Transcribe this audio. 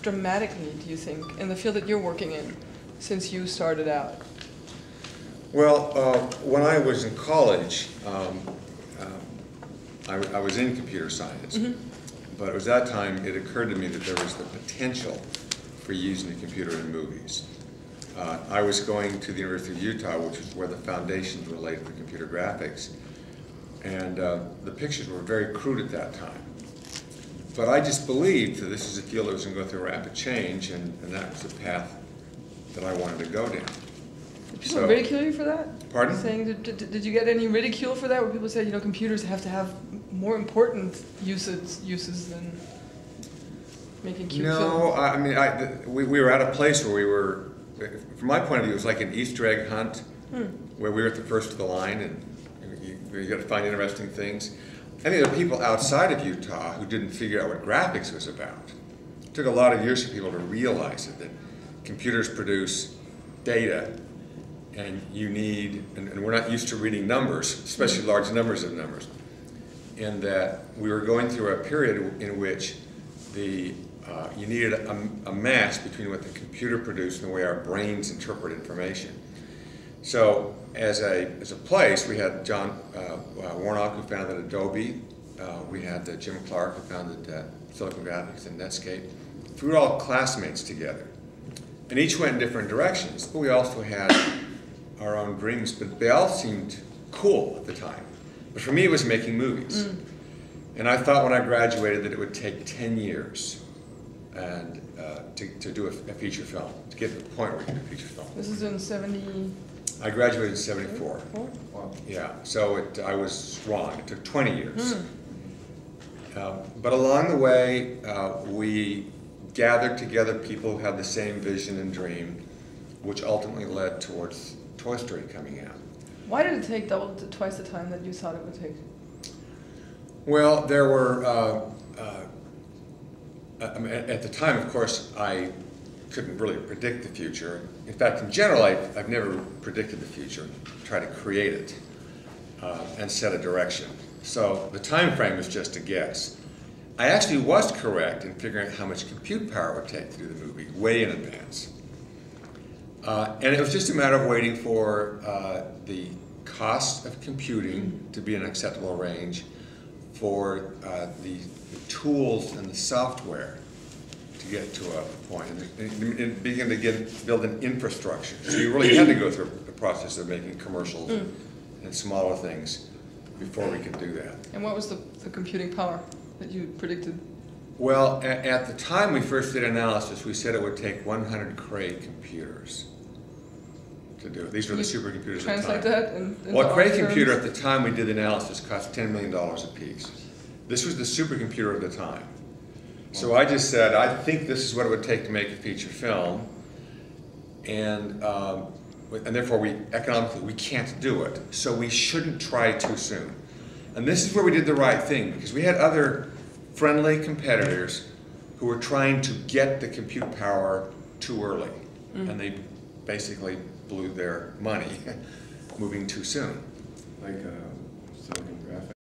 dramatically, do you think, in the field that you're working in, since you started out? Well, when I was in college, I was in computer science, but it was that time it occurred to me that there was the potential for using a computer in movies. I was going to the University of Utah, which is where the foundations were laid for computer graphics, and the pictures were very crude at that time. But I just believed that this is a field that was going to go through rapid change, and that was the path that I wanted to go down. Did people ridicule you for that? Pardon? Saying, did you get any ridicule for that, where people said, you know, computers have to have more important uses than making cute films? No, I mean, we were at a place where we were, from my point of view, it was like an Easter egg hunt, where we were at the first of the line, and you got to find interesting things. I think there are people outside of Utah who didn't figure out what graphics was about. It took a lot of years for people to realize it, that computers produce data, and you need, and we're not used to reading numbers, especially large numbers of numbers, and that we were going through a period in which you needed a match between what the computer produced and the way our brains interpret information. So as a place, we had John Warnock, who founded Adobe. We had Jim Clark, who founded Silicon Graphics and Netscape. We were all classmates together. And each went in different directions, but we also had our own dreams, but they all seemed cool at the time. But for me, it was making movies. And I thought when I graduated that it would take 10 years and to do a feature film, to get to the point where you can do a feature film. This is in 70... I graduated in 74. Wow. Yeah, so I was wrong. It took 20 years. But along the way, we gathered together people who had the same vision and dream, which ultimately led towards Toy Story coming out. Why did it take twice the time that you thought it would take? Well, there were, I mean, at the time, of course, I couldn't really predict the future. In fact, in general, I've never predicted the future. I try to create it and set a direction. So the time frame is just a guess. I actually was correct in figuring out how much compute power it would take to do the movie, way in advance. And it was just a matter of waiting for the cost of computing to be in an acceptable range, for the tools and the software to get to a point, and begin to build an infrastructure. So you really had to go through the process of making commercials and smaller things before we could do that. And what was the computing power that you predicted? Well, at the time we first did analysis, we said it would take 100 Cray computers to do it. These were the supercomputers at the time. Translate that into Well, a Cray computer at the time we did the analysis cost $10 million a piece. This was the supercomputer of the time. So I just said, I think this is what it would take to make a feature film, and therefore economically we can't do it, so we shouldn't try too soon. And this is where we did the right thing, because we had other friendly competitors who were trying to get the compute power too early, and they basically blew their money moving too soon. Like Silicon Graphics.